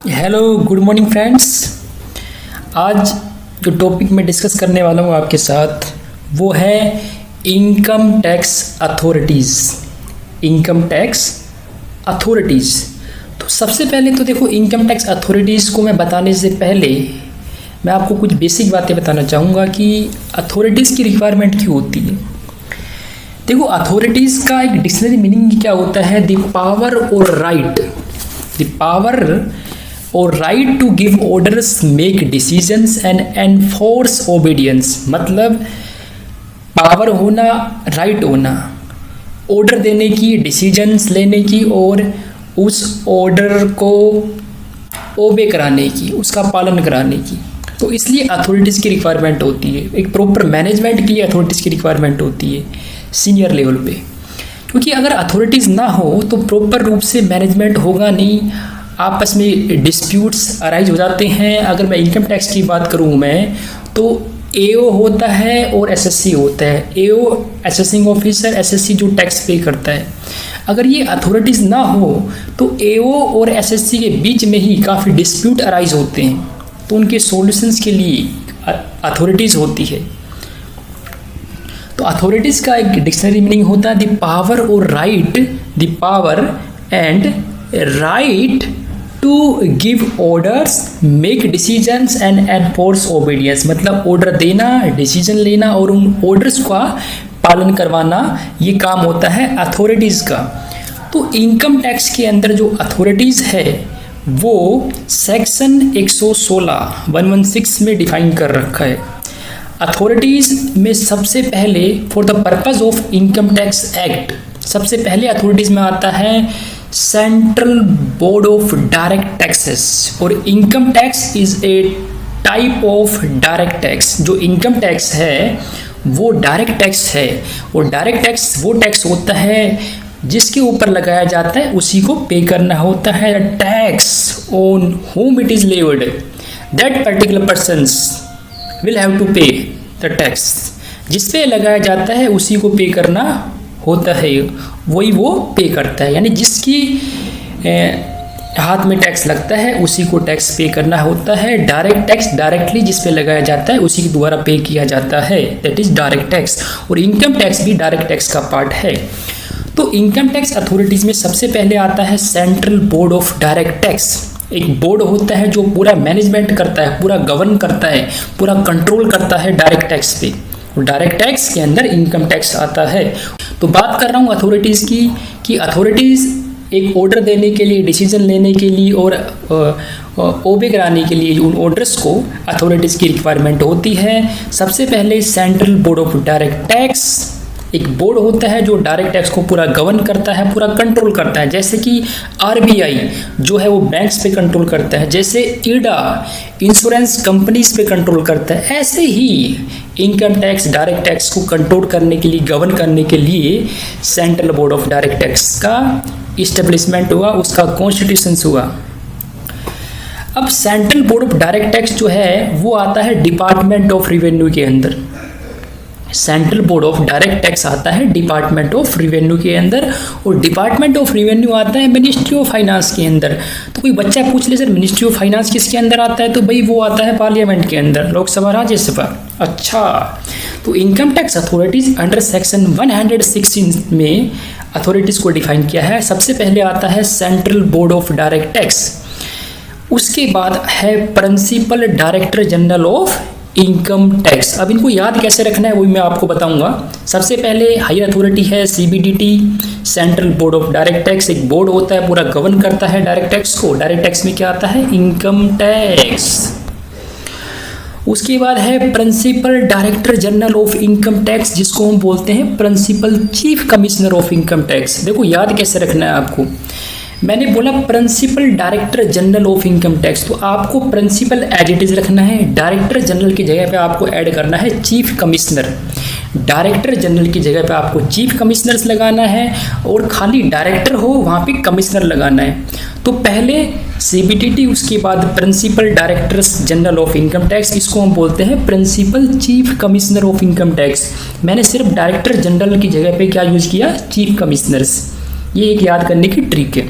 Hello good morning friends. आज जो topic मैं डिस्कस करने वाला हूँ आपके साथ वो है income tax authorities. Income tax authorities. तो सबसे पहले तो देखो, इनकम टैक्स अथॉरिटीज़ को मैं बताने से पहले मैं आपको कुछ बेसिक बातें बताना चाहूँगा कि अथॉरिटीज़ की रिक्वायरमेंट क्यों होती है। देखो, अथॉरिटीज़ का एक डिक्शनरी मीनिंग क्या होता है? द पावर और राइट, द पावर और right to give orders, make decisions and enforce obedience. मतलब पावर होना, राइट होना, ऑर्डर देने की, डिसीजंस लेने की और उस ऑर्डर को ओबे कराने की, उसका पालन कराने की। तो इसलिए अथॉरिटीज़ की रिक्वायरमेंट होती है। एक प्रॉपर मैनेजमेंट के लिए अथॉरिटीज़ की रिक्वायरमेंट होती है सीनियर लेवल पे, क्योंकि अगर अथॉरिटीज़ ना हो तो प्रॉपर रूप से मैनेजमेंट होगा नहीं, आपस में डिस्प्यूट्स अराइज हो जाते हैं। अगर मैं इनकम टैक्स की बात करूँ मैं, तो एओ होता है और एसएससी होता है। एओ असेसिंग ऑफिसर, एसएससी जो टैक्स पे करता है। अगर ये अथॉरिटीज़ ना हो तो एओ और एसएससी के बीच में ही काफ़ी डिस्प्यूट अराइज होते हैं, तो उनके सॉल्यूशंस के लिए अथॉरिटीज़ होती है। तो अथॉरिटीज़ का एक डिक्शनरी मीनिंग होता है द पावर और right, the power and right to give orders, make decisions and enforce obedience. मतलब ऑर्डर देना, डिसीजन लेना और उन ऑर्डर्स का पालन करवाना, ये काम होता है अथॉरिटीज़ का। तो इनकम टैक्स के अंदर जो अथॉरिटीज़ है वो सेक्शन 116 में डिफाइन कर रखा है। अथॉरिटीज़ में सबसे पहले for the purpose of income tax act, सबसे पहले अथॉरिटीज़ में आता है central board of direct taxes. और income tax is a type of direct tax. जो इनकम टैक्स है वो डायरेक्ट टैक्स है, और डायरेक्ट टैक्स वो टैक्स होता है जिसके ऊपर लगाया जाता है उसी को पे करना होता है। Tax on whom it is levied, that particular persons will have to pay the tax। जिस पे लगाया जाता है उसी को पे करना होता है, वही वो पे करता है। यानी जिसकी हाथ में टैक्स लगता है उसी को टैक्स पे करना होता है। डायरेक्ट टैक्स डायरेक्टली जिस पे लगाया जाता है उसी के द्वारा पे किया जाता है, दैट इज डायरेक्ट टैक्स। और इनकम टैक्स भी डायरेक्ट टैक्स का पार्ट है। तो इनकम टैक्स अथॉरिटीज़ में सबसे पहले आता है central board of direct tax. एक बोर्ड होता है जो पूरा मैनेजमेंट करता है, पूरा गवर्न करता है, पूरा कंट्रोल करता है डायरेक्ट टैक्स पे। और डायरेक्ट टैक्स के अंदर इनकम टैक्स आता है। तो बात कर रहा हूँ अथॉरिटीज़ की, कि अथॉरिटीज़ एक ऑर्डर देने के लिए, डिसीजन लेने के लिए और ओबे कराने के लिए उन ऑर्डर्स को अथॉरिटीज़ की रिक्वायरमेंट होती है। सबसे पहले central board of direct tax एक बोर्ड होता है जो डायरेक्ट टैक्स को पूरा गवर्न करता है, पूरा कंट्रोल करता है। जैसे कि आरबीआई जो है वो बैंक्स पे कंट्रोल करता है, जैसे ईडा इंश्योरेंस कंपनीज पे कंट्रोल करता है, ऐसे ही इनकम टैक्स डायरेक्ट टैक्स को कंट्रोल करने के लिए, गवर्न करने के लिए central board of direct tax का इस्टेब्लिशमेंट हुआ, उसका कॉन्स्टिट्यूशन हुआ। अब central board of direct tax जो है वो आता है डिपार्टमेंट ऑफ रेवेन्यू के अंदर। Central board of direct tax आता है डिपार्टमेंट ऑफ रेवेन्यू के अंदर, और डिपार्टमेंट ऑफ रेवेन्यू आता है मिनिस्ट्री ऑफ फाइनेंस के अंदर। तो कोई बच्चा पूछ ले सर मिनिस्ट्री ऑफ फाइनेंस किसके अंदर आता है, तो भाई वो आता है पार्लियामेंट के अंदर, लोकसभा राज्यसभा। अच्छा, तो income tax authorities under section 116 में अथॉरिटीज़ को डिफाइन किया है। सबसे पहले आता है central board of direct tax, उसके बाद है principal director general of income tax. अब इनको याद कैसे रखना है वही मैं आपको बताऊंगा। सबसे पहले हायर अथॉरिटी है CBDT, central board of direct tax. एक बोर्ड होता है पूरा गवर्न करता है डायरेक्ट टैक्स को। डायरेक्ट टैक्स में क्या आता है? Income tax. उसके बाद है principal director general of income tax, जिसको हम बोलते हैं principal chief commissioner of income tax. देखो याद कैसे रखना है आपको। मैंने बोला principal director general of income tax, तो आपको प्रिंसिपल एज इट इज रखना है। डायरेक्टर जनरल की जगह पे आपको ऐड करना है चीफ कमिश्नर। डायरेक्टर जनरल की जगह पे आपको चीफ कमिश्नर्स लगाना है, और खाली डायरेक्टर हो वहाँ पे कमिश्नर लगाना है। तो पहले सीबीडीटी, उसके बाद principal directors general of income tax, इसको हम बोलते हैं principal chief commissioner of income tax. मैंने सिर्फ डायरेक्टर जनरल की जगह पे क्या यूज़ किया? Chief commissioners. ये एक याद करने की ट्रिक है।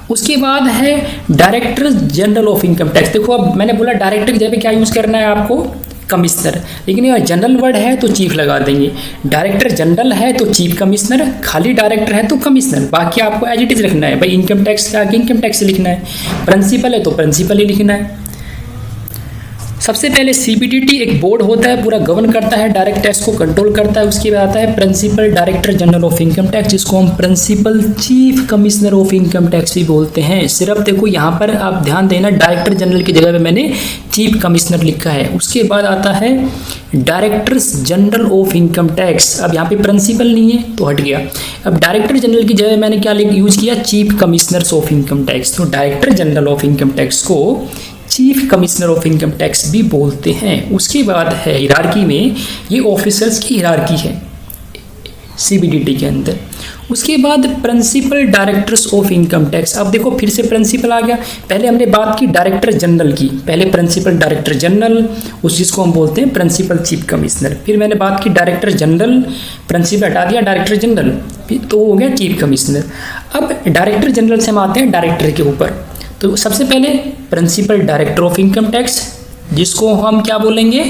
उसके बाद है director general of income tax. देखो अब मैंने बोला डायरेक्टर की जगह पे क्या यूज़ करना है आपको, कमिश्नर, लेकिन ये जनरल वर्ड है तो चीफ लगा देंगे। डायरेक्टर जनरल है तो चीफ कमिश्नर, खाली डायरेक्टर है तो कमिश्नर, बाकी आपको एज इट इज रखना है। भाई इनकम टैक्स के आगे इनकम टैक्स लिखना है, प्रिंसिपल है तो प्रिंसिपल ही लिखना है। सबसे पहले सीबीडीटी एक बोर्ड होता है, पूरा गवर्न करता है, डायरेक्ट टैक्स को कंट्रोल करता है। उसके बाद आता है principal director general of income tax, जिसको हम principal chief commissioner of income tax भी बोलते हैं। सिर्फ देखो यहाँ पर आप ध्यान देना, डायरेक्टर जनरल की जगह पे मैंने चीफ कमिश्नर लिखा है। उसके बाद आता है directors general of income tax. अब यहाँ पे प्रिंसिपल नहीं है तो हट गया। अब डायरेक्टर जनरल की जगह मैंने क्या यूज किया, chief commissioners of income tax. तो director general of income tax को chief commissioner of income tax भी बोलते हैं। उसके बाद है हिरार्की में, ये ऑफिसर्स की हिरार्की है सीबीडीटी के अंदर। उसके बाद principal directors of income tax. अब देखो फिर से प्रिंसिपल आ गया। पहले हमने बात की डायरेक्टर जनरल की, पहले प्रिंसिपल डायरेक्टर जनरल, उस जिसको हम बोलते हैं प्रिंसिपल चीफ कमिश्नर। फिर मैंने बात की डायरेक्टर जनरल, प्रिंसिपल हटा दिया, डायरेक्टर जनरल, फिर तो हो गया चीफ कमिश्नर। अब डायरेक्टर जनरल से हम आते हैं डायरेक्टर के ऊपर। तो सबसे पहले principal director of income tax, जिसको हम क्या बोलेंगे,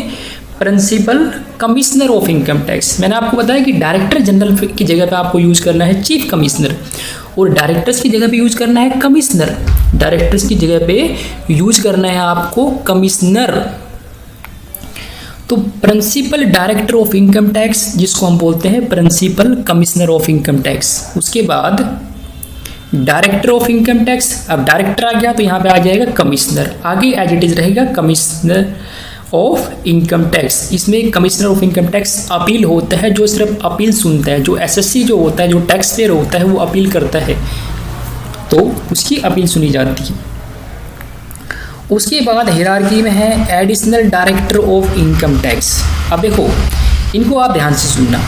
principal commissioner of income tax. मैंने आपको बताया कि डायरेक्टर जनरल की जगह पे आपको यूज करना है चीफ कमिश्नर, और डायरेक्टर्स की जगह पे यूज करना है कमिश्नर। डायरेक्टर्स की जगह पे यूज करना है आपको कमिश्नर। तो principal director of income tax, जिसको हम बोलते हैं principal commissioner of income tax. उसके बाद डायरेक्टर ऑफ इनकम टैक्स। अब डायरेक्टर आ गया तो यहाँ पे आ जाएगा कमिश्नर, आगे एज इट इज रहेगा कमिश्नर ऑफ इनकम टैक्स। इसमें commissioner of income tax appeal होता है, जो सिर्फ अपील सुनता है। जो एसएससी जो होता है, जो टैक्स पेयर होता है, वो अपील करता है तो उसकी अपील सुनी जाती है। उसके बाद हिरार्की में है additional director of income tax. अब देखो इनको आप ध्यान से सुनना,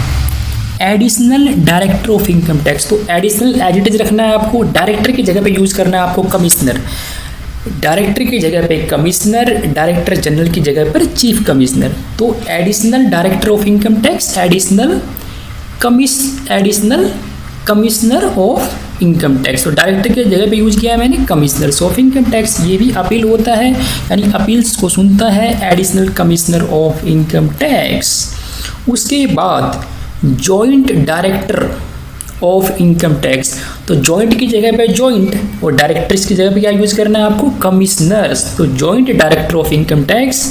additional director of income tax. तो एडिशनल एज इट इज रखना है आपको, डायरेक्टर की जगह पे यूज करना है आपको कमिश्नर, डायरेक्टर की जगह पे कमिश्नर, डायरेक्टर जनरल की जगह पर चीफ कमिश्नर। तो additional director of income tax, additional commissioner of income tax. तो डायरेक्टर की जगह पे यूज किया है मैंने कमिश्नर्स ऑफ इनकम टैक्स। ये भी अपील होता है, यानी अपील्स को सुनता है additional commissioner of income tax. उसके बाद joint director of income tax. तो जॉइंट की जगह पे जॉइंट, और डायरेक्टर्स की जगह पे क्या यूज करना है आपको, कमिश्नर्स। तो joint director of income tax,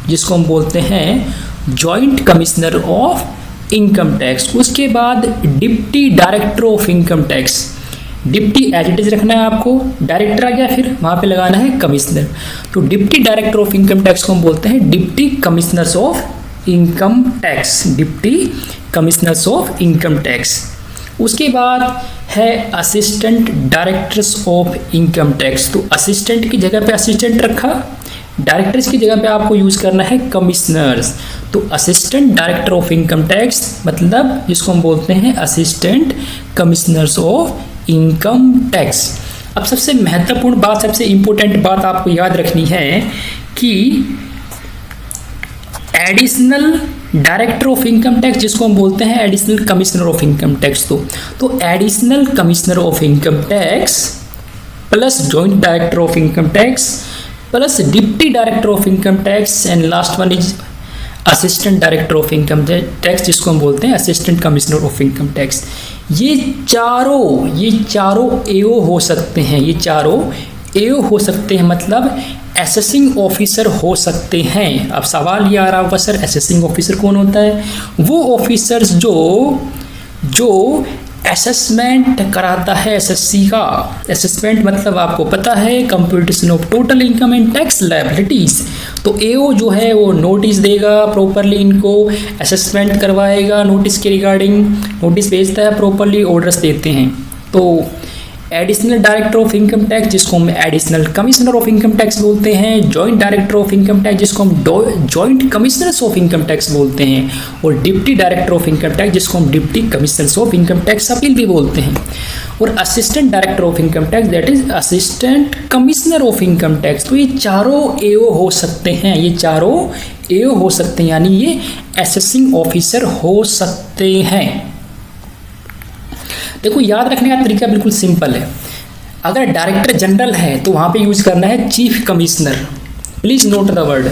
जिसको हम बोलते हैं joint commissioner of income tax. उसके बाद deputy director of income tax. Deputy as it is रखना है आपको, डायरेक्टर आ गया फिर वहाँ पे लगाना है कमिश्नर। तो deputy director of income tax को हम बोलते हैं deputy commissioners of income tax, deputy commissioners of income tax. उसके बाद है assistant directors of income tax. तो असिस्टेंट की जगह पे असिस्टेंट रखा, डायरेक्टर्स की जगह पे आपको यूज करना है कमिश्नर्स। तो assistant director of income tax मतलब जिसको हम बोलते हैं assistant commissioners of income tax. अब सबसे महत्वपूर्ण बात, सबसे इंपॉर्टेंट बात आपको याद रखनी है कि additional director of income tax, जिसको हम बोलते हैं additional commissioner of income tax. तो additional commissioner of income tax plus joint director of income tax plus deputy director of income tax, and last one is assistant director of income tax, जिसको हम बोलते हैं assistant commissioner of income tax. ये चारों एओ हो सकते हैं, ये चारों एओ हो सकते हैं, मतलब असेसिंग ऑफिसर हो सकते हैं। अब सवाल ये आ रहा होगा सर असेसिंग ऑफिसर कौन होता है? वो ऑफिसर्स जो असेसमेंट कराता है एसएससी का। असेसमेंट मतलब आपको पता है computation of total income and tax liabilities. तो एओ जो है वो नोटिस देगा प्रॉपरली, इनको असेसमेंट करवाएगा, नोटिस के रिगार्डिंग नोटिस भेजता है, प्रॉपरली ऑर्डर्स देते हैं। तो additional director of income tax, जिसको हम additional commissioner of income tax बोलते हैं, joint director of income tax, जिसको हम joint commissioners of income tax बोलते हैं, और deputy director of income tax, जिसको हम deputy commissioners of income tax appeal भी बोलते हैं, और assistant director of income tax, that is assistant commissioner of income tax. तो ये चारों एओ हो सकते हैं, ये चारों एओ हो सकते हैं, यानी ये असेसिंग ऑफिसर हो सकते हैं। देखो याद रखने का तरीका बिल्कुल सिंपल है। अगर डायरेक्टर जनरल है तो वहाँ पे यूज़ करना है chief commissioner. Please note the word,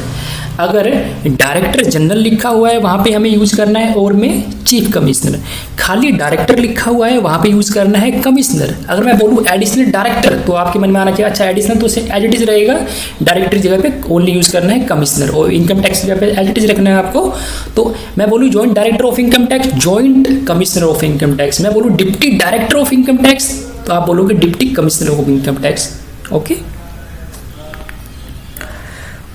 अगर डायरेक्टर जनरल लिखा हुआ है वहाँ पे हमें यूज़ करना है और में चीफ कमिश्नर। खाली डायरेक्टर लिखा हुआ है वहाँ पे यूज़ करना है कमिश्नर। अगर मैं बोलूँ एडिशनल डायरेक्टर तो आपके मन में आना चाहिए अच्छा एडिशनल तो उसे एज इट इज़ रहेगा, डायरेक्टर जगह पे ओनली यूज़ करना है कमिश्नर, और इनकम टैक्स जगह पे एज इट इज़ रखना है आपको। तो मैं बोलूँ joint director of income tax, joint commissioner of income tax. मैं बोलूँ deputy director of income tax तो आप बोलोगे deputy commissioner of income tax. Okay,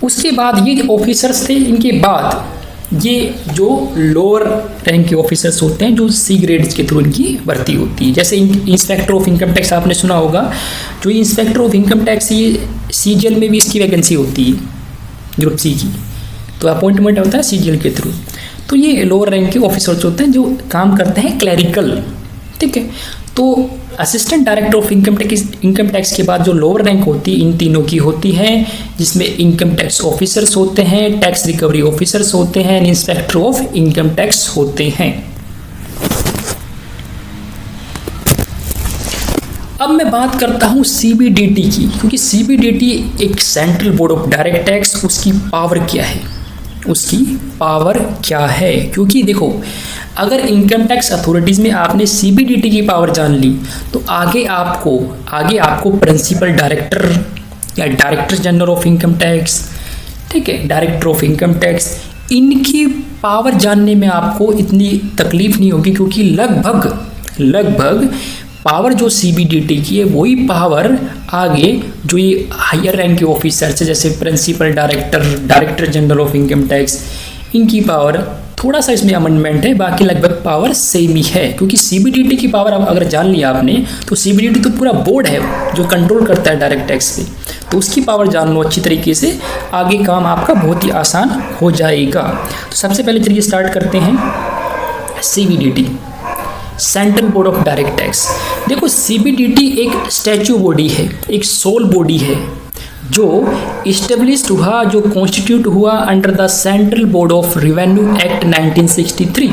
उसके बाद ये ऑफिसर्स थे, इनके बाद ये जो लोअर रैंक के ऑफिसर्स होते हैं जो सी ग्रेड के थ्रू इनकी भर्ती होती है। जैसे इंस्पेक्टर ऑफ इनकम टैक्स आपने सुना होगा, जो इंस्पेक्टर ऑफ इनकम टैक्स ये सीजीएल में भी इसकी वैकेंसी होती है ग्रुप सी की, तो अपॉइंटमेंट होता है सीजीएल के थ्रू। तो ये लोअर रैंक के ऑफिसर्स होते हैं जो काम करते हैं क्लैरिकल, ठीक है। तो assistant director of income tax के बाद जो लोअर रैंक होती है इन तीनों की होती है, जिसमें इनकम टैक्स ऑफिसर्स होते हैं, टैक्स रिकवरी ऑफिसर्स होते हैं, इंस्पेक्टर ऑफ इनकम टैक्स होते हैं। अब मैं बात करता हूँ सीबीडीटी की, क्योंकि सीबीडीटी एक central board of direct tax, उसकी पावर क्या है, उसकी पावर क्या है। क्योंकि देखो अगर इनकम टैक्स अथॉरिटीज़ में आपने सीबीडीटी की पावर जान ली तो आगे आपको प्रिंसिपल डायरेक्टर या director general of income tax, ठीक है, डायरेक्टर ऑफ इनकम टैक्स, इनकी पावर जानने में आपको इतनी तकलीफ नहीं होगी, क्योंकि लगभग पावर जो सीबीडीटी की है वही पावर आगे जो ये हायर रैंक के ऑफिसर्स है जैसे principal director, director general of income tax, इनकी पावर थोड़ा सा इसमें अमेंडमेंट है, बाकी लगभग पावर सेम ही है। क्योंकि सीबीडीटी की पावर अगर जान लिया आपने तो सीबीडीटी तो पूरा बोर्ड है जो कंट्रोल करता है डायरेक्ट टैक्स पे, तो उसकी पावर जान लो अच्छी तरीके से, आगे काम आपका बहुत ही आसान हो जाएगा। तो सबसे पहले चलिए स्टार्ट करते हैं CBDT, central board of direct tax. देखो सीबीडीटी एक स्टैच्यू बॉडी है, एक सोल बॉडी है जो इस्टेब्लिश्ड हुआ, जो कॉन्स्टिट्यूट हुआ under the central board of revenue act 1963।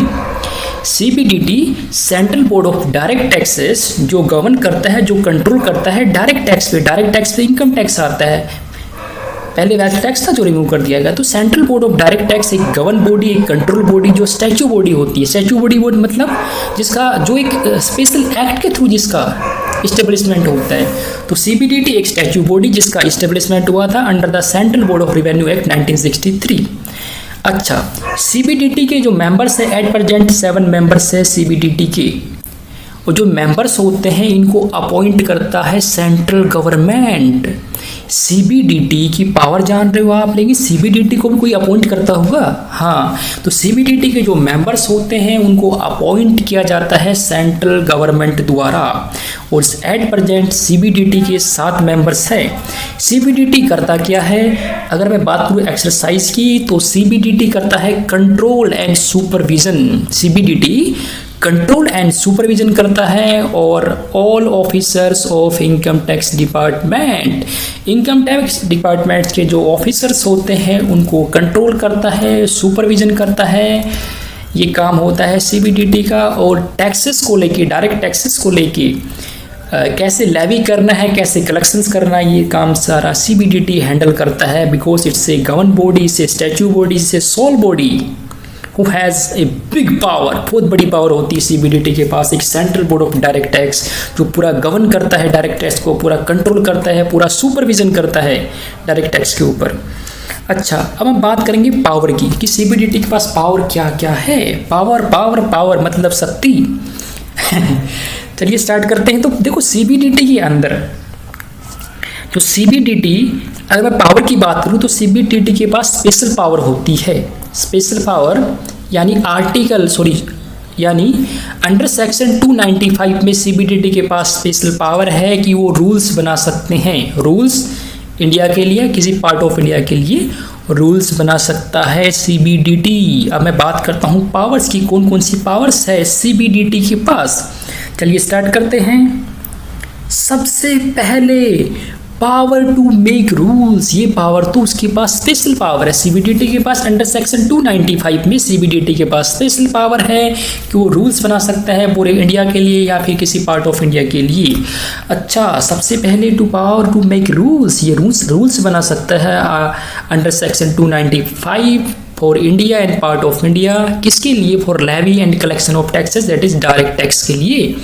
CBDT central board of direct taxes जो गवर्न करता है, जो कंट्रोल करता है डायरेक्ट टैक्स पे इनकम टैक्स आता है, पहले वैट टैक्स था जो रिमूव कर दिया गया। तो central board of direct tax एक गवर्न बॉडी, एक कंट्रोल बॉडी, जो स्टैच्यू बॉडी होती है। स्टैच्यू बॉडी मतलब जिसका जो एक स्पेशल एक्ट के थ्रू जिसका इस्टेब्लिशमेंट होता है। तो सीबीडीटी एक स्टैच्यू बॉडी जिसका इस्टेब्लिशमेंट हुआ था under the central board of revenue act 1963। अच्छा, सीबीडीटी के जो मेंबर्स है एट प्रेजेंट 7 मेंबर्स है सीबीडीटी के, और जो मेंबर्स होते हैं इनको अपॉइंट करता है सेंट्रल गवर्नमेंट। सीबीडीटी की पावर जान रहे हो आप, लेकिन सीबीडीटी को भी कोई अपॉइंट करता होगा। हाँ, तो सीबीडीटी के जो मेंबर्स होते हैं उनको अपॉइंट किया जाता है सेंट्रल गवर्नमेंट द्वारा, और एट प्रेजेंट सीबीडीटी के 7 मेंबर्स हैं। सीबीडीटी करता क्या है, अगर मैं बात करूँ एक्सरसाइज की तो सीबीडीटी करता है control and supervision. CBDT control and supervision करता है, और all officers of income tax department, income tax department के जो ऑफिसर्स होते हैं उनको कंट्रोल करता है, सुपरविजन करता है। ये काम होता है सीबीडीटी का। और टैक्सेस को लेके, डायरेक्ट टैक्सेस को लेके कैसे लेवी करना है, कैसे कलेक्शंस करना है, ये काम सारा सीबीडीटी हैंडल करता है, because it's a govern body, say statue body, say sole body who has a big power, बहुत बड़ी पावर होती है सीबीडीटी के पास। एक central board of direct tax जो पूरा गवर्न करता है डायरेक्ट टैक्स को, पूरा कंट्रोल करता है, पूरा सुपरविजन करता है डायरेक्ट टैक्स के ऊपर। अच्छा, अब हम बात करेंगे पावर की कि सीबीडीटी के पास पावर क्या क्या है। पावर मतलब शक्ति। चलिए स्टार्ट करते हैं। तो देखो सीबीडीटी के अंदर जो सीबीडीटी, अगर मैं पावर की बात करूं तो सीबीडीटी के पास स्पेशल पावर होती है। स्पेशल पावर यानी अंडर सेक्शन 295 में सीबीडीटी के पास स्पेशल पावर है कि वो रूल्स बना सकते हैं। रूल्स इंडिया के लिए, किसी पार्ट ऑफ इंडिया के लिए रूल्स बना सकता है सीबीडीटी। अब मैं बात करता हूँ पावर्स की, कौन कौन सी पावर्स है सीबीडीटी के पास। चलिए स्टार्ट करते हैं। सबसे पहले पावर टू मेक रूल्स, ये पावर तो उसके पास स्पेशल पावर है सीबीडीटी के पास। अंडर सेक्शन 295 में सीबीडीटी के पास स्पेशल पावर है कि वो रूल्स बना सकता है पूरे इंडिया के लिए या फिर किसी पार्ट ऑफ इंडिया के लिए। अच्छा, सबसे पहले to power to make rules, ये रूल्स बना सकता है under section 295 for India and part of India. किसके लिए? For levy and collection of taxes, that is direct tax के लिए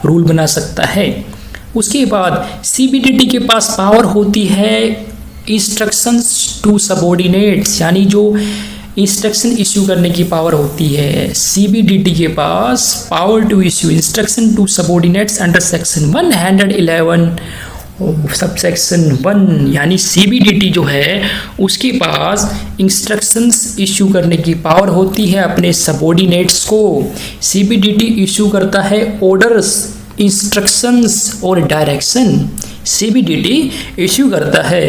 रूल बना सकता है। उसके बाद सीबीडीटी के पास पावर होती है इंस्ट्रक्शंस टू सबऑर्डिनेट्स, यानी जो इंस्ट्रक्शन इश्यू करने की पावर होती है। सीबीडीटी के पास power to issue instruction to subordinates under section 111 subsection 1, यानी सीबीडीटी जो है उसके पास इंस्ट्रक्शंस इश्यू करने की पावर होती है अपने सबऑर्डिनेट्स को। सीबीडीटी इश्यू करता है ऑर्डर्स, इंस्ट्रक्शंस और डायरेक्शन। सीबीडीटी इश्यू करता है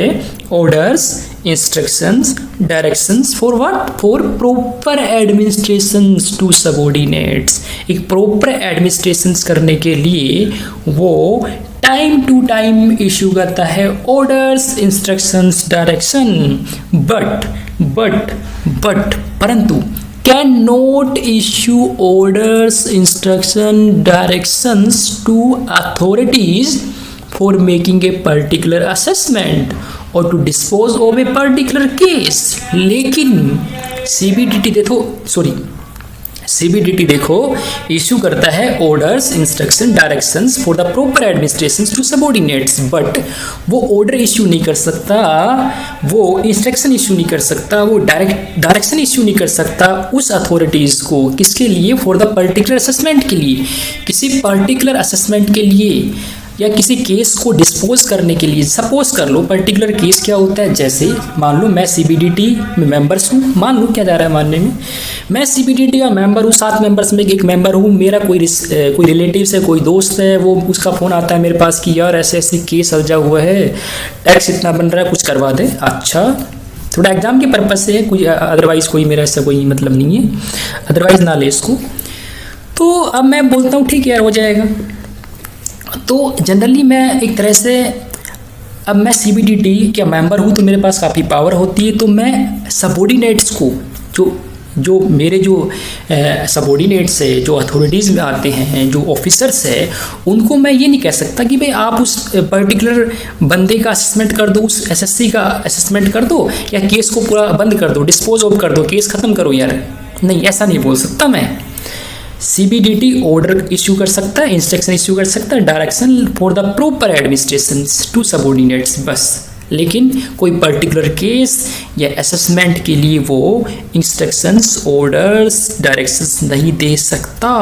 orders, instructions, directions for what? For proper administrations to subordinates. एक प्रॉपर एडमिनिस्ट्रेशंस करने के लिए वो टाइम टू टाइम इशू करता है ऑर्डर्स, इंस्ट्रक्शंस, डायरेक्शन। बट परंतु can not issue orders, instructions, directions to authorities for making a particular assessment और to dispose of a particular case. लेकिन सीबीडीटी देखो इशू करता है orders, instructions, directions for the proper administration to subordinates, but वो order issue नहीं कर सकता, वो इंस्ट्रक्शन इशू नहीं कर सकता, वो डायरेक्शन इशू नहीं कर सकता उस अथॉरिटीज को। किसके लिए? फॉर द पर्टिकुलर असेसमेंट के लिए, किसी पर्टिकुलर असेसमेंट के लिए या किसी केस को डिस्पोज करने के लिए। सपोज कर लो पर्टिकुलर केस क्या होता है, जैसे मान लो मैं सीबीडीटी में मेंबर्स हूँ, मान लो क्या जा रहा है मानने में, मैं सीबीडीटी का मेंबर हूँ, 7 मेंबर्स में एक मेंबर हूँ, मेरा कोई रिलेटिव है, कोई दोस्त है, वो उसका फ़ोन आता है मेरे पास कि यार ऐसे ऐसे केस अलझा हुआ है, टैक्स इतना बन रहा है, कुछ करवा दे। अच्छा, थोड़ा एग्जाम के पर्पज से है, कोई अदरवाइज कोई मेरा ऐसा कोई मतलब नहीं है, अदरवाइज ना ले इसको। तो अब मैं बोलता हूँ ठीक है यार हो जाएगा। तो जनरली मैं एक तरह से, अब मैं सीबीडीटी का मेंबर हूँ तो मेरे पास काफ़ी पावर होती है, तो मैं सबऑर्डिनेट्स को जो मेरे जो सबऑर्डिनेट्स है, जो अथॉरिटीज़ में आते हैं, जो ऑफिसर्स है, उनको मैं ये नहीं कह सकता कि भाई आप उस पर्टिकुलर बंदे का असेसमेंट कर दो, उस एसएससी का असेसमेंट कर दो या केस को पूरा बंद कर दो, डिस्पोज ऑफ कर दो, केस ख़त्म करो यार। नहीं, ऐसा नहीं बोल सकता मैं। सीबीडीटी ऑर्डर इश्यू कर सकता है, इंस्ट्रक्शन इश्यू कर सकता है, direction for the proper administration to subordinates बस। लेकिन कोई पर्टिकुलर केस या असेसमेंट के लिए वो इंस्ट्रक्शंस, ऑर्डर्स, डायरेक्शंस नहीं दे सकता।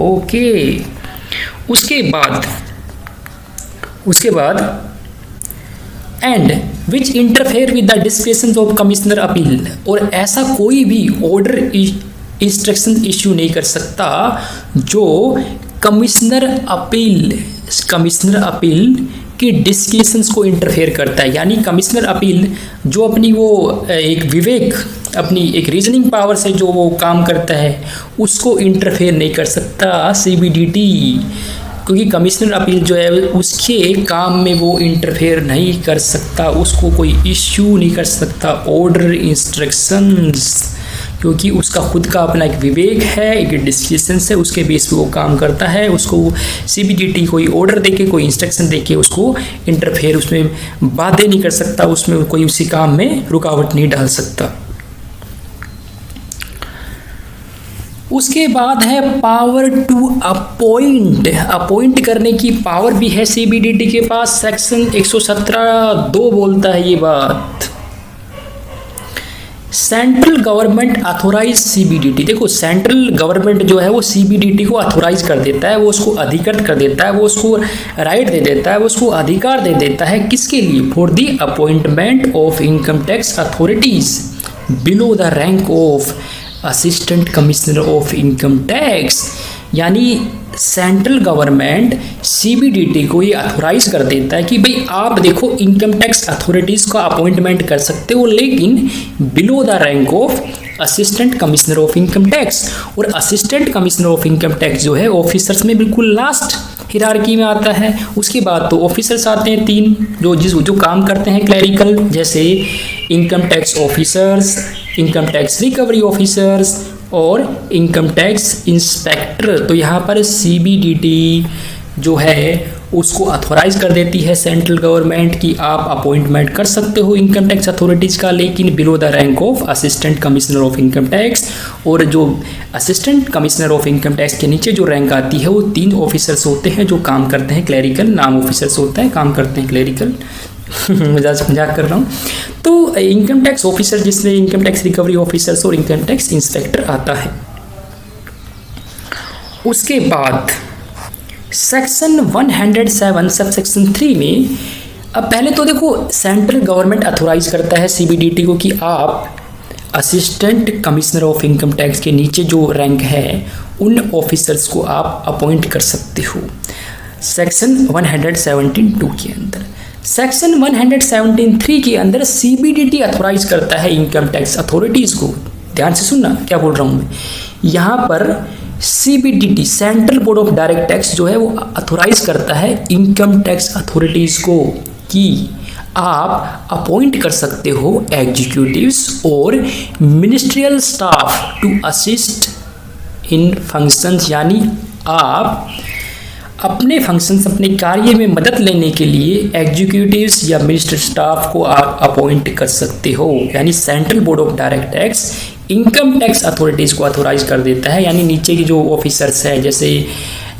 ओके, उसके बाद and which interfere with the description of commissioner appeal, और ऐसा कोई भी ऑर्डर इंस्ट्रक्शन इश्यू नहीं कर सकता जो कमिश्नर अपील की डिस्क्रिप्शंस को इंटरफेयर करता है। यानी कमिश्नर अपील जो अपनी वो एक विवेक, अपनी एक रीजनिंग पावर से जो वो काम करता है उसको इंटरफेयर नहीं कर सकता सीबीडीटी, क्योंकि कमिश्नर अपील जो है उसके काम में वो इंटरफेयर नहीं कर सकता, उसको कोई इश्यू नहीं कर सकता ऑर्डर, इंस्ट्रक्शंस, क्योंकि उसका खुद का अपना एक विवेक है, एक डिस्क्रिप्शन है, उसके बेस पे वो काम करता है। उसको सीबीडीटी कोई ऑर्डर देके, कोई इंस्ट्रक्शन देके उसको इंटरफेयर, उसमें बातें नहीं कर सकता, उसमें कोई उसी काम में रुकावट नहीं डाल सकता। उसके बाद है पावर टू अपॉइंट करने की पावर भी है सीबीडीटी के पास। सेक्शन 117(2) बोलता है ये बात। सेंट्रल गवर्नमेंट अथोराइज सीबीडीटी, देखो सेंट्रल गवर्नमेंट जो है वो सीबीडीटी को अथोराइज कर देता है, वो उसको अधिकृत कर देता है, वो उसको राइट दे देता है, वो उसको अधिकार दे देता है। किसके लिए? For the appointment of income tax authorities below the rank of assistant commissioner of income tax. यानी सेंट्रल गवर्नमेंट सीबीडीटी को ये अथोराइज कर देता है कि भाई आप देखो इनकम टैक्स अथॉरिटीज़ का अपॉइंटमेंट कर सकते हो, लेकिन below the rank of assistant commissioner of income tax. और assistant commissioner of income tax जो है ऑफिसर्स में बिल्कुल लास्ट हिरार्की में आता है। उसके बाद तो ऑफिसर्स आते हैं 3 जो काम करते हैं क्लैरिकल, जैसे income tax officers, income tax recovery officers और इनकम टैक्स इंस्पेक्टर। तो यहाँ पर सीबीडीटी जो है उसको अथॉराइज कर देती है सेंट्रल गवर्नमेंट कि आप अपॉइंटमेंट कर सकते हो इनकम टैक्स अथॉरिटीज़ का, लेकिन below the rank of assistant commissioner of income tax. और जो assistant commissioner of income tax के नीचे जो रैंक आती है वो 3 ऑफिसर्स होते हैं जो काम करते हैं क्लैरिकल, नाम ऑफिसर्स होता है, काम करते हैं क्लैरिकल। मजाक कर रहा हूँ। तो इनकम टैक्स ऑफिसर जिसमें इनकम टैक्स रिकवरी ऑफिसर्स और इनकम टैक्स इंस्पेक्टर आता है। उसके बाद सेक्शन 107 सब सेक्शन 3 में, अब पहले तो देखो सेंट्रल गवर्नमेंट अथॉराइज करता है सीबीडीटी को कि आप assistant commissioner of income tax के नीचे जो रैंक है उन ऑफिसर्स को आप अपॉइंट कर सकते हो सेक्शन 117(2) के अंदर। सेक्शन 117(3) के अंदर सीबीडीटी अथॉराइज करता है इनकम टैक्स अथॉरिटीज़ को। ध्यान से सुनना क्या बोल रहा हूँ मैं। यहाँ पर CBDT central board of direct tax जो है वो अथॉराइज करता है इनकम टैक्स अथॉरिटीज़ को कि आप अपॉइंट कर सकते हो एग्जीक्यूटिव्स और ministerial staff to assist in functions, यानी आप अपने फंक्शंस, अपने कार्य में मदद लेने के लिए एग्जीक्यूटिव्स या मिनिस्टर स्टाफ को आप अपॉइंट कर सकते हो। यानी central board of direct tax income tax authorities को अथॉराइज कर देता है, यानी नीचे के जो ऑफिसर्स हैं जैसे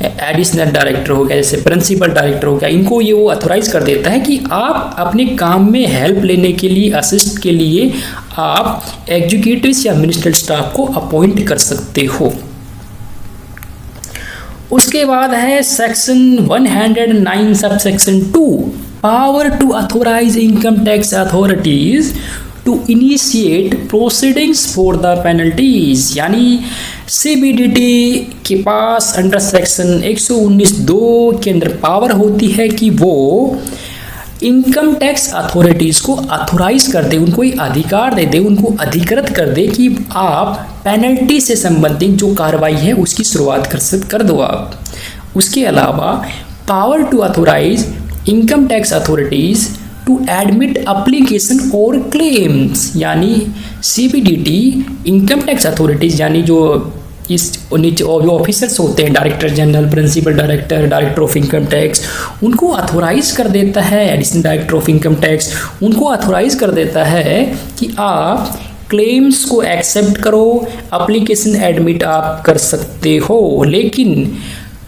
एडिशनल डायरेक्टर हो गया, जैसे प्रिंसिपल डायरेक्टर हो गया, इनको ये वो अथॉराइज कर देता है कि आप अपने काम में हेल्प लेने के लिए, असिस्ट के लिए आप एग्जीक्यूटिव्स या मिनिस्ट्रियल स्टाफ को अपॉइंट कर सकते हो। उसके बाद है section 109 sub section 2, power to authorise income tax authorities to initiate proceedings for the penalties. यानी सीबीडीटी के पास अंडर सेक्शन 119(2) के अंदर पावर होती है कि वो इनकम टैक्स अथॉरिटीज़ को अथॉराइज कर दे, उनको एक अधिकार दे दे, उनको अधिकृत कर दे कि आप पेनल्टी से संबंधित जो कार्रवाई है उसकी शुरुआत कर दो आप। उसके अलावा power to authorise income tax authorities to admit application और क्लेम्स, यानी सीबीडीटी इनकम टैक्स अथॉरिटीज़ यानी जो इस नीचे जो ऑफिसर्स होते हैं, director general, principal director, director of income tax, उनको अथॉराइज कर देता है, additional director of income tax उनको अथॉराइज कर देता है कि आप क्लेम्स को एक्सेप्ट करो, एप्लीकेशन एडमिट आप कर सकते हो, लेकिन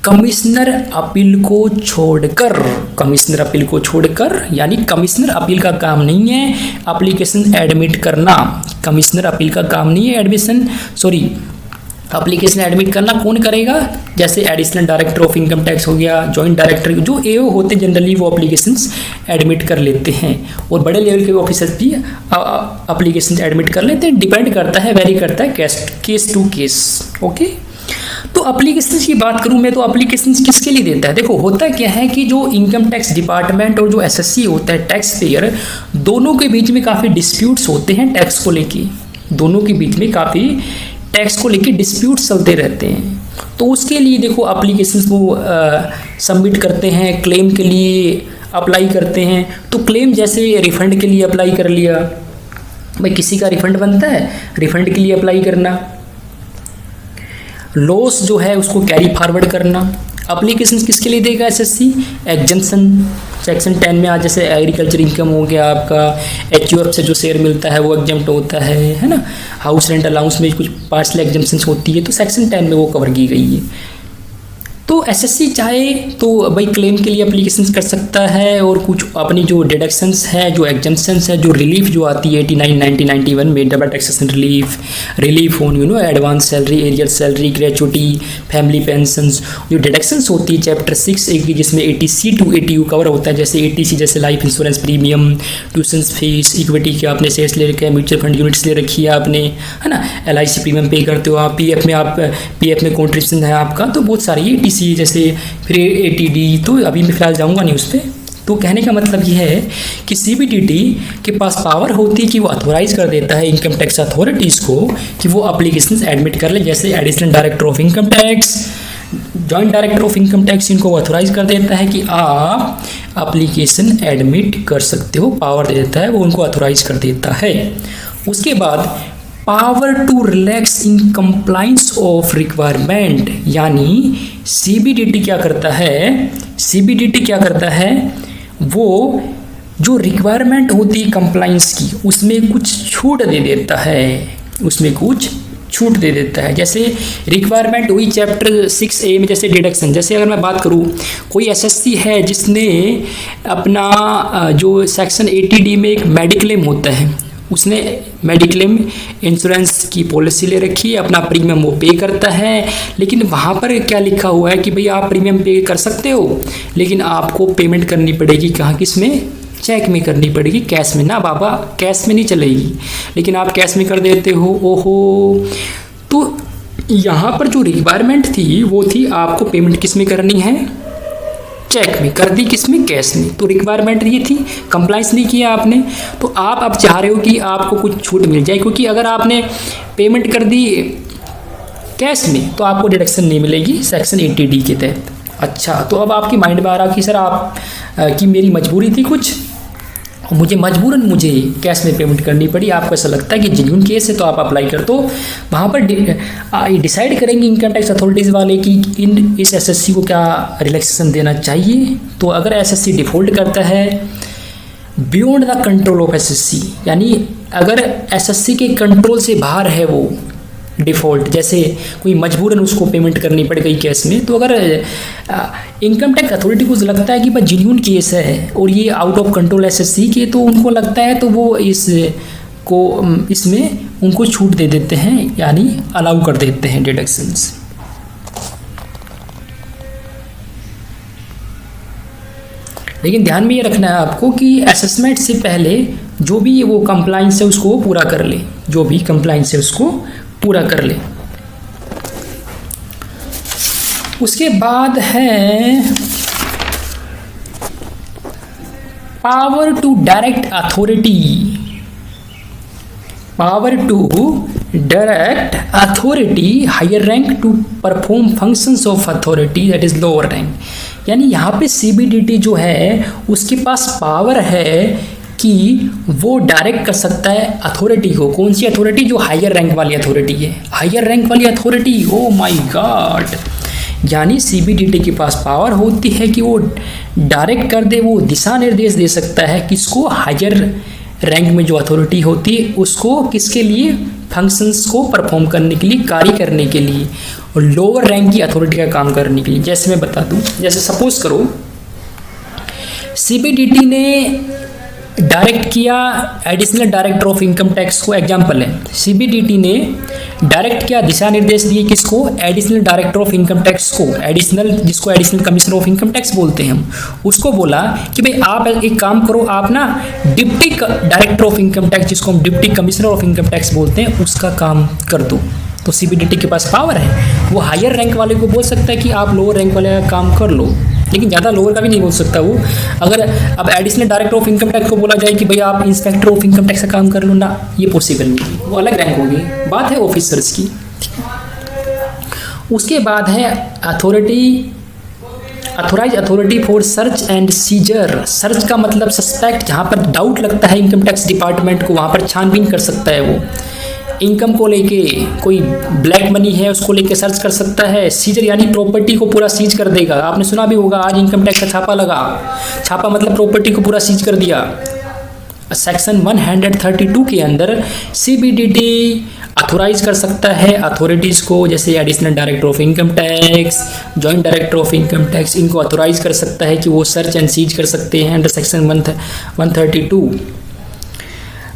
कमिश्नर अपील को छोड़कर, यानी कमिश्नर अपील का काम नहीं है एप्लीकेशन एडमिट करना, कमिश्नर अपील का काम नहीं है एप्लीकेशन एडमिट करना कौन करेगा? जैसे additional director of income tax हो गया, जॉइंट डायरेक्टर, जो एओ होते जनरली वो एप्लीकेशंस एडमिट कर लेते हैं, और बड़े लेवल के ऑफिसर्स भी एप्लीकेशंस एडमिट कर लेते हैं। डिपेंड करता है, वेरी करता है केस टू केस। ओके, तो एप्लीकेशंस की बात करूं मैं, तो एप्लीकेशंस किसके लिए देता है? देखो होता क्या है कि जो इनकम टैक्स डिपार्टमेंट और जो एसएससी होता है, टैक्स पेयर, दोनों के बीच में काफ़ी डिस्प्यूट्स होते हैं टैक्स को लेके, दोनों के बीच में काफ़ी टैक्स को लेके डिस्प्यूट चलते रहते हैं। तो उसके लिए देखो एप्लीकेशंस वो सबमिट करते हैं, क्लेम के लिए अप्लाई करते हैं। तो क्लेम जैसे रिफंड के लिए अप्लाई कर लिया, भाई किसी का रिफंड बनता है, रिफंड के लिए अप्लाई करना, लॉस जो है उसको कैरी फॉरवर्ड करना। एप्लीकेशंस किसके लिए देगा एसएससी? एग्जम्पशन सेक्शन 10 में आज जैसे एग्रीकल्चर इनकम हो गया आपका, एचयूएफ से जो शेयर मिलता है वो एग्जम्प्ट होता है ना, हाउस रेंट अलाउंस में कुछ पार्शल एग्जम्पशंस होती है, तो सेक्शन 10 में वो कवर की गई है। तो एसएससी चाहे तो भाई क्लेम के लिए एप्लीकेशंस कर सकता है, और कुछ अपनी जो डिडक्शंस है, जो एग्जम्पशंस है, जो रिलीफ जो आती है 89, 90, 91 में, double taxation relief on advance salary, arrear salary, gratuity, family pensions, जो डिडक्शंस होती है चैप्टर 6 जिसमें एटीसी टू एटीयू कवर होता है। जैसे एटीसी जैसे life insurance premium, tuition fees, equity के आपने शेयर्स ले रखे हैं, म्यूचुअल फंड यूनिट्स ले रखी है आपने, है ना, LIC प्रीमियम पे करते हो आप, पीएफ में कॉन्ट्रीब्यूशन है आपका, तो बहुत सारी किसी जैसे फिर ATD, तो अभी मैं फिलहाल जाऊँगा नहीं उस पर। तो कहने का मतलब यह है कि CBDT के पास पावर होती है कि वो अथोराइज कर देता है इनकम टैक्स अथॉरिटीज़ को कि वो अप्लीकेशंस एडमिट कर ले, जैसे additional director of income tax, joint director of income tax, इनको अथोराइज कर देता है कि आप अप्लीकेशन एडमिट कर सकते हो, पावर दे देता है, वो उनको अथोराइज कर देता है। उसके बाद power to relax in compliance of requirement, यानी CBDT क्या करता है, CBDT क्या करता है, वो जो रिक्वायरमेंट होती है कंप्लाइंस की उसमें कुछ छूट दे देता है, उसमें कुछ छूट दे देता है। जैसे रिक्वायरमेंट हुई चैप्टर 6A में, जैसे डिडक्शन, जैसे अगर मैं बात करूँ कोई SSC है जिसने अपना जो सेक्शन 80D में एक मेडिक्लेम होता है, उसने मेडिक्लेम इंश्योरेंस की पॉलिसी ले रखी है, अपना प्रीमियम वो पे करता है, लेकिन वहाँ पर क्या लिखा हुआ है कि भाई आप प्रीमियम पे कर सकते हो, लेकिन आपको पेमेंट करनी पड़ेगी कहाँ, किस में, चेक में करनी पड़ेगी, कैश में ना बाबा, कैश में नहीं चलेगी, लेकिन आप कैश में कर देते हो। ओहो, तो यहाँ पर जो रिक्वायरमेंट थी वो थी आपको पेमेंट किस में करनी है, चेक में, कर दी किस में, कैश में। तो रिक्वायरमेंट ये थी, कंप्लाइंस नहीं किया आपने, तो आप अब चाह रहे हो कि आपको कुछ छूट मिल जाए, क्योंकि अगर आपने पेमेंट कर दी कैश में तो आपको डिडक्शन नहीं मिलेगी सेक्शन 80D के तहत। अच्छा, तो अब आपकी माइंड में आ रहा कि सर आप कि मेरी मजबूरी थी कुछ, मुझे मजबूरन मुझे कैश में पेमेंट करनी पड़ी, आपको ऐसा लगता है कि जेन्युइन केस है तो आप अप्लाई कर दो। वहाँ पर डिसाइड करेंगे इनकम टैक्स अथॉरिटीज़ वाले कि इस SSC को क्या रिलैक्सेशन देना चाहिए। तो अगर SSC डिफ़ॉल्ट करता है beyond the control of SSC, यानी अगर SSC के कंट्रोल से बाहर है वो डिफ़ॉल्ट, जैसे कोई मजबूरन उसको पेमेंट करनी पड़ गई कैश में, तो अगर इनकम टैक्स अथॉरिटी को लगता है कि भाई जेन्युइन केस है और ये आउट ऑफ कंट्रोल SSC के, तो उनको लगता है तो वो इसमें उनको छूट दे देते हैं, यानी अलाउ कर देते हैं डिडक्शंस। लेकिन ध्यान में ये रखना है आपको कि असेसमेंट से पहले जो भी वो कंप्लाइंस है उसको पूरा कर ले, जो भी कंप्लाइंस है उसको पूरा कर ले। उसके बाद है power to direct authority, power to direct authority higher rank to perform functions of authority that is lower rank, यानी यहाँ पे CBDT जो है उसके पास पावर है कि वो डायरेक्ट कर सकता है अथॉरिटी को। कौन सी अथॉरिटी? जो हायर रैंक वाली अथॉरिटी है, हायर रैंक वाली अथॉरिटी। ओ माय गॉड, यानी CBDT के पास पावर होती है कि वो डायरेक्ट कर दे, वो दिशा निर्देश दे सकता है किसको, हायर रैंक में जो अथॉरिटी होती है उसको, किसके लिए, फंक्शंस को परफॉर्म करने के लिए, कार्य करने के लिए, और लोअर रैंक की अथॉरिटी का काम करने के लिए। जैसे मैं बता दूं, जैसे सपोज करो CBDT ने डायरेक्ट किया additional director of income tax को, एग्जाम्पल है CBDT ने डायरेक्ट किया, दिशा निर्देश दिए किसको, additional director of income tax को, एडिशनल जिसको additional commissioner of income tax बोलते हैं हम, उसको बोला कि भाई आप एक काम करो, आप ना deputy director of income tax जिसको हम deputy commissioner of income tax बोलते हैं उसका काम कर दो। तो CBDT के पास पावर है, वो हायर रैंक वाले को बोल सकता है कि आप लोअर रैंक वाले का काम कर लो, लेकिन ज़्यादा लोअर का भी नहीं बोल सकता वो। अगर अब additional director of income tax को बोला जाए कि भाई आप इंस्पेक्टर ऑफ इनकम टैक्स का काम कर लो ना, ये पॉसिबल नहीं, वो अलग रैंक होगी, बात है ऑफिसर्स की। उसके बाद है authority, authorise authority for search and seizure. Search का मतलब सस्पेक्ट, जहाँ पर डाउट लगता है इनकम टैक्स डिपार्टमेंट को, वहाँ पर छानबीन कर सकता है वो। इनकम को लेके कोई ब्लैक मनी है उसको लेके सर्च कर सकता है। सीजर यानी प्रॉपर्टी को पूरा सीज कर देगा। आपने सुना भी होगा आज इनकम टैक्स का छापा लगा, छापा मतलब प्रॉपर्टी को पूरा सीज कर दिया। सेक्शन 132 के अंदर CBDT अथोराइज कर सकता है अथॉरिटीज़ को, जैसे additional director of income tax, joint director of income tax, इनको अथोराइज कर सकता है कि वो सर्च एंड सीज कर सकते हैं अंडर सेक्शन 132।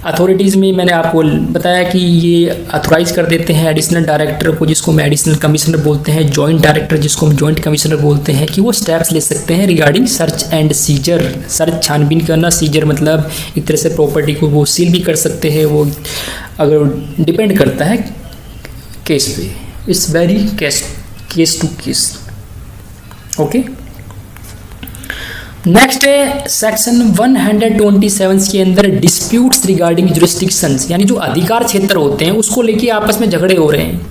अथॉरिटीज़ में मैंने आपको बताया कि ये अथोराइज कर देते हैं एडिशनल डायरेक्टर को, जिसको हम एडिशनल कमिश्नर बोलते हैं, जॉइंट डायरेक्टर जिसको हम जॉइंट कमिश्नर बोलते हैं, कि वो स्टेप्स ले सकते हैं regarding search and seizure. Search छानबीन करना, सीजर मतलब एक तरह से प्रॉपर्टी को वो सील भी कर सकते हैं। वो अगर डिपेंड करता है केस पे, it's very case to case. Okay. Next है सेक्शन 127 के अंदर डिस्प्यूट्स रिगार्डिंग जुरिस्डिक्शंस, यानी जो अधिकार क्षेत्र होते हैं उसको लेके आपस में झगड़े हो रहे हैं।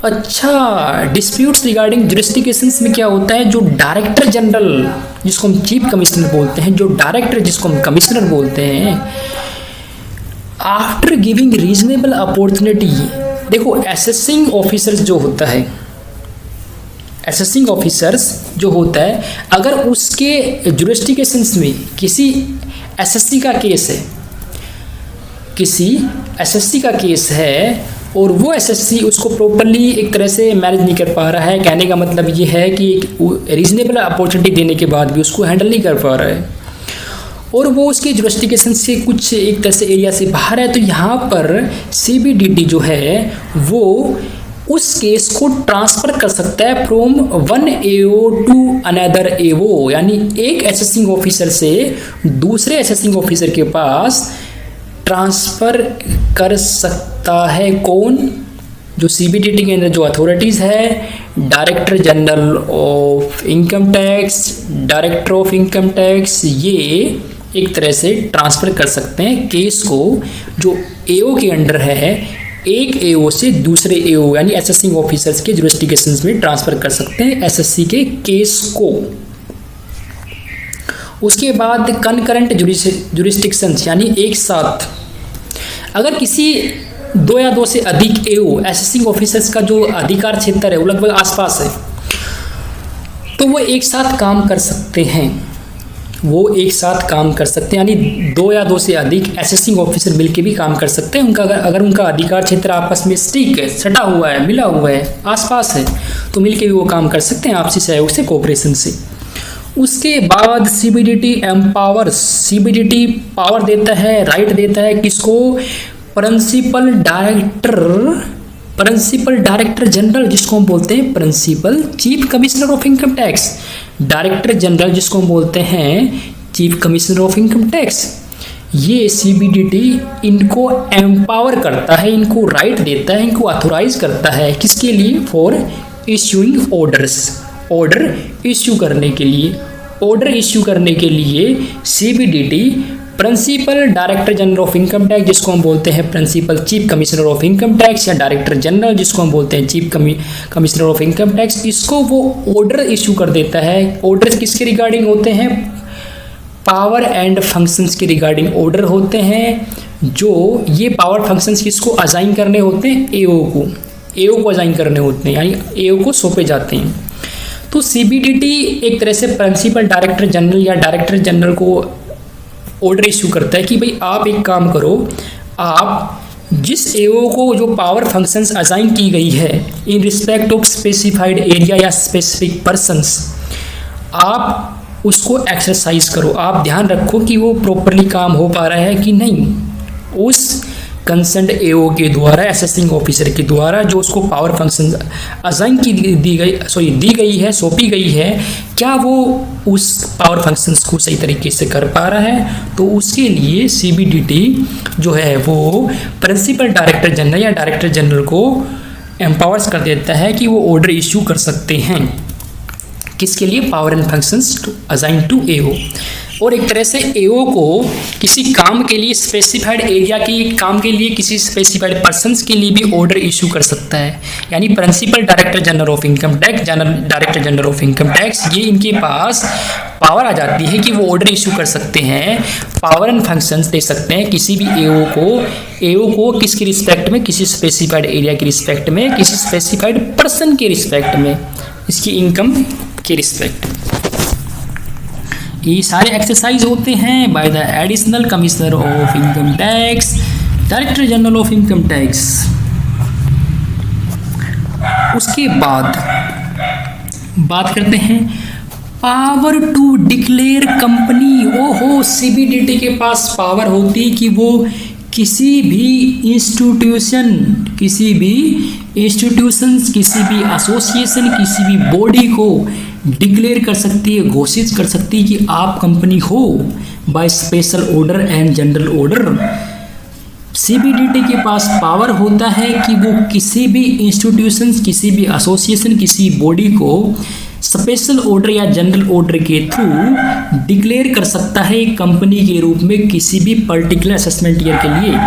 अच्छा, डिस्प्यूट्स रिगार्डिंग जुरिस्डिक्शंस में क्या होता है, जो डायरेक्टर जनरल जिसको हम चीफ कमिश्नर बोलते हैं, जो डायरेक्टर जिसको हम कमिश्नर बोलते हैं, आफ्टर गिविंग रीजनेबल अपॉर्चुनिटी, देखो असेसिंग ऑफिसर्स जो होता है, असेसिंग ऑफिसर्स जो होता है, अगर उसके जुरिस्डिक्शंस में किसी एसएससी का केस है, किसी एसएससी का केस है और वो एसएससी उसको प्रॉपरली एक तरह से मैनेज नहीं कर पा रहा है, कहने का मतलब ये है कि एक रीजनेबल अपॉर्चुनिटी देने के बाद भी उसको हैंडल नहीं कर पा रहा है और वो उसके जुरिस्डिक्शन से कुछ एक तरह से एरिया से बाहर है, तो यहाँ पर सीबीडीटी जो है वो उस केस को ट्रांसफ़र कर सकता है from one AO to another AO, यानी एक असेसिंग ऑफिसर से दूसरे असेसिंग ऑफिसर के पास ट्रांसफ़र कर सकता है। कौन? जो सीबीडीटी के अंदर जो अथॉरिटीज़ है, director general of income tax, director of income tax, ये एक तरह से ट्रांसफ़र कर सकते हैं केस को जो एओ के अंडर है, एक एओ से दूसरे एओ यानी असेसिंग ऑफिसर्स के जुरिस्डिक्शंस में ट्रांसफ़र कर सकते हैं एसएससी के केस को। उसके बाद कनकरेंट जुरिस्डिक्शंस, यानी एक साथ अगर किसी दो या दो से अधिक एओ असेसिंग ऑफिसर्स का जो अधिकार क्षेत्र है वो लगभग आसपास है, तो वो एक साथ काम कर सकते हैं, वो एक साथ काम कर सकते हैं, यानी दो या दो से अधिक असेसिंग ऑफिसर मिलके भी काम कर सकते हैं। उनका अगर उनका अधिकार क्षेत्र आपस में स्टिक है, सटा हुआ है, मिला हुआ है, आसपास है, तो मिलके भी वो काम कर सकते हैं आपसी सहयोग से, कोऑपरेशन से। उसके बाद सीबीडीटी एम्पावर्स, सीबीडीटी पावर देता है, राइट देता है किसको? प्रिंसिपल डायरेक्टर जनरल जिसको हम बोलते हैं principal chief commissioner of income tax, director general जिसको हम बोलते हैं chief commissioner of income tax, ये सीबीडीटी इनको एम्पावर करता है, इनको राइट देता है, इनको ऑथोराइज करता है किसके लिए? For issuing orders, order issue करने के लिए। ऑर्डर इश्यू करने के लिए CBDT principal director general of income tax जिसको हम बोलते हैं principal chief commissioner of income tax या डायरेक्टर जनरल जिसको हम बोलते हैं chief commissioner of income tax, इसको वो ऑर्डर इश्यू कर देता है। ऑर्डर किसके रिगार्डिंग होते हैं? पावर एंड फंक्शंस के रिगार्डिंग ऑर्डर होते हैं, जो ये पावर फंक्शंस किसको असाइन करने होते हैं? एओ को, एओ को असाइन करने होते हैं, यानी एओ को सौंपे जाते हैं। तो सीबीडीटी एक तरह से प्रिंसिपल डायरेक्टर जनरल या डायरेक्टर जनरल को ऑर्डर इश्यू करता है कि भाई आप एक काम करो, आप जिस एओ को जो पावर फंक्शंस असाइन की गई है in respect of specified area या स्पेसिफिक पर्सन्स, आप उसको एक्सरसाइज करो, आप ध्यान रखो कि वो प्रॉपरली काम हो पा रहा है कि नहीं। उस कंसर्न्ड एओ के द्वारा, असेसिंग ऑफिसर के द्वारा जो उसको पावर फंक्शन असाइन की दी गई है, सौंपी गई है, क्या वो उस पावर फंक्शंस को सही तरीके से कर पा रहा है? तो उसके लिए सीबीडीटी जो है वो प्रिंसिपल डायरेक्टर जनरल या डायरेक्टर जनरल को एम्पावर्स कर देता है कि वो ऑर्डर इश्यू कर सकते हैं। किसके लिए? Power and functions assign to AO. और एक तरह से एओ को किसी काम के लिए स्पेसिफाइड एरिया की काम के लिए किसी स्पेसिफाइड पर्सन्स के लिए भी ऑर्डर इशू कर सकता है, यानी principal director general of income tax, director general of income tax, ये इनके पास पावर आ जाती है कि वो ऑर्डर इशू कर सकते हैं, पावर एंड फंक्शंस दे सकते हैं किसी भी एओ को किसकी रिस्पेक्ट में? किसी स्पेसिफाइड एरिया की रिस्पेक्ट में, किसी स्पेसिफाइड पर्सन के रिस्पेक्ट में, इसकी इनकम के रिस्पेक्ट। ये सारे एक्सरसाइज होते हैं by the additional commissioner of income tax, director general of income tax. उसके बाद बात करते हैं पावर टू डिक्लेयर कंपनी। ओहो, सीबीडीटी के पास पावर होती कि वो किसी भी इंस्टीट्यूशन, किसी भी एसोसिएशन, किसी भी बॉडी को डिक्लेयर कर सकती है, घोषित कर सकती है कि आप कंपनी हो by special order and general order. CBDT के पास पावर होता है कि वो किसी भी इंस्टीट्यूशन, किसी भी एसोसिएशन, किसी बॉडी को स्पेशल ऑर्डर या जनरल ऑर्डर के थ्रू डिक्लेयर कर सकता है एक कंपनी के रूप में किसी भी पर्टिकुलर असेसमेंट ईयर के लिए।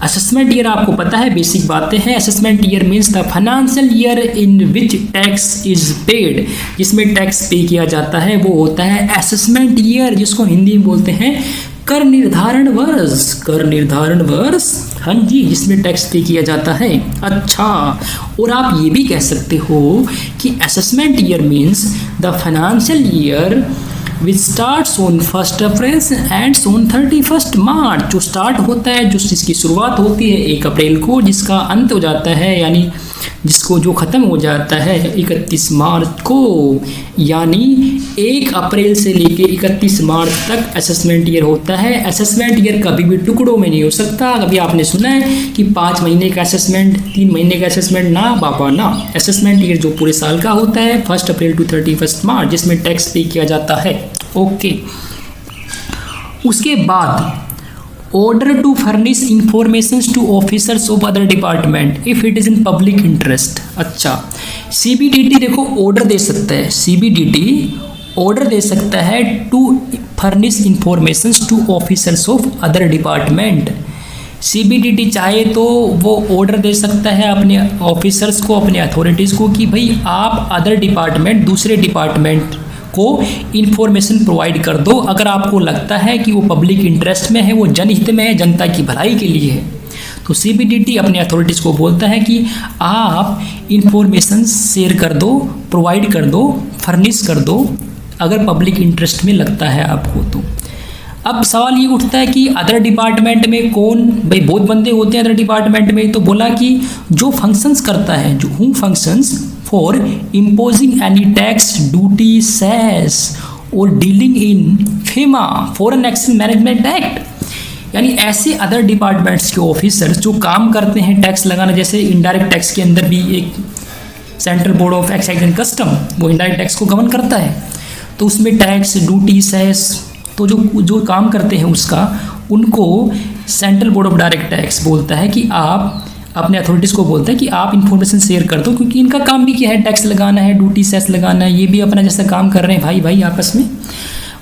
असेसमेंट ईयर आपको पता है, बेसिक बातें हैं। Assessment year means the financial year in which tax is paid, जिसमें टैक्स पे किया जाता है वो होता है असेसमेंट ईयर, जिसको हिंदी में बोलते हैं कर निर्धारण वर्ष। कर निर्धारण वर्ष, हाँ जी, जिसमें टैक्स पे किया जाता है। अच्छा, और आप ये भी कह सकते हो कि assessment year means the financial year which starts on 1 April ends on 31 मार्च। जो स्टार्ट होता है, जो जिसकी शुरुआत होती है 1 अप्रैल को, जिसका अंत हो जाता है यानी जिसको जो ख़त्म हो जाता है 31 मार्च को, यानी 1 अप्रैल से लेके 31 मार्च तक असेसमेंट ईयर होता है। असेसमेंट ईयर कभी भी टुकड़ों में नहीं हो सकता। कभी आपने सुना है कि 5 महीने का असेसमेंट, 3 महीने का असेसमेंट? ना बाबा ना। असेसमेंट ईयर जो पूरे साल का होता है 1 अप्रैल टू 31 मार्च, जिसमें टैक्स पे किया जाता है। ओके, उसके बाद order to furnish information to officers of other department if it is in public interest. अच्छा, सीबीडीटी देखो ऑर्डर दे सकता है, सीबीडीटी ऑर्डर दे सकता है to furnish information to officers of other department. CBDT चाहे तो वो ऑर्डर दे सकता है अपने ऑफिसर्स को, अपने अथॉरिटीज़ को कि भाई आप अदर डिपार्टमेंट, दूसरे डिपार्टमेंट को इन्फॉर्मेशन प्रोवाइड कर दो अगर आपको लगता है कि वो पब्लिक इंटरेस्ट में है, वो जनहित में है, जनता की भलाई के लिए है। तो सीबीडीटी अपने अथॉरिटीज़ को बोलता है कि आप इन्फॉर्मेशन शेयर कर दो, प्रोवाइड कर दो, फर्निश कर दो अगर पब्लिक इंटरेस्ट में लगता है आपको। तो अब सवाल ये उठता है कि अदर डिपार्टमेंट में कौन? भाई बहुत बंदे होते हैं अदर डिपार्टमेंट में। तो बोला कि जो फंक्शंस करता है, जो who functions for imposing any tax, duty, cess और dealing in FEMA, foreign exchange management act, यानी ऐसे अदर डिपार्टमेंट्स के ऑफिसर्स जो काम करते हैं टैक्स लगाना। जैसे इनडायरेक्ट टैक्स के अंदर भी एक central board of excise and custom, वो इनडायरेक्ट टैक्स को गवर्न करता है। तो उसमें टैक्स, ड्यूटी, सेस, तो जो काम करते हैं उसका, उनको central board of direct tax बोलता है कि आप अपने अथॉरिटीज़ को बोलता है कि आप इन्फॉर्मेशन शेयर कर दो, क्योंकि इनका काम भी क्या है, टैक्स लगाना है, ड्यूटी सेस लगाना है। ये भी अपना जैसा काम कर रहे हैं भाई भाई आपस में।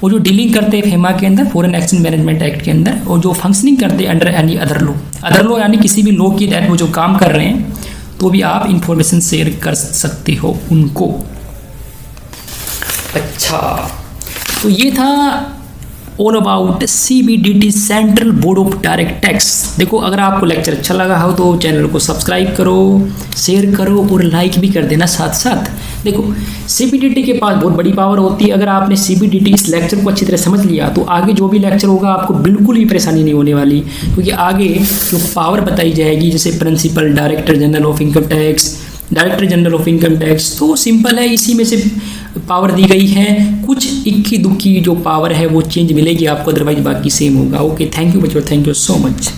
वो जो डीलिंग करते हैं फेमा के अंदर, फॉरेन एक्सचेंज मैनेजमेंट एक्ट के अंदर, और जो फंक्शनिंग करते हैं under any other law, other law यानी किसी भी लॉ के तहत वो जो काम कर रहे हैं, तो भी आप इन्फॉर्मेशन शेयर कर सकते हो उनको। अच्छा, तो ये था all about CBDT, central board of direct tax. देखो, अगर आपको लेक्चर अच्छा लगा हो तो चैनल को सब्सक्राइब करो, शेयर करो और लाइक भी कर देना साथ साथ। देखो, सीबीडीटी के पास बहुत बड़ी पावर होती है। अगर आपने सीबीडीटी इस लेक्चर को अच्छी तरह समझ लिया तो आगे जो भी लेक्चर होगा आपको बिल्कुल भी परेशानी नहीं होने वाली, क्योंकि आगे जो पावर बताई जाएगी, जैसे principal director general of income tax, director general of income tax, तो सिंपल है, इसी में से पावर दी गई है। कुछ इक्की दुक्की जो पावर है वो चेंज मिलेगी आपको, अदरवाइज बाकी सेम होगा। ओके, थैंक यू बच्चों, थैंक यू सो मच।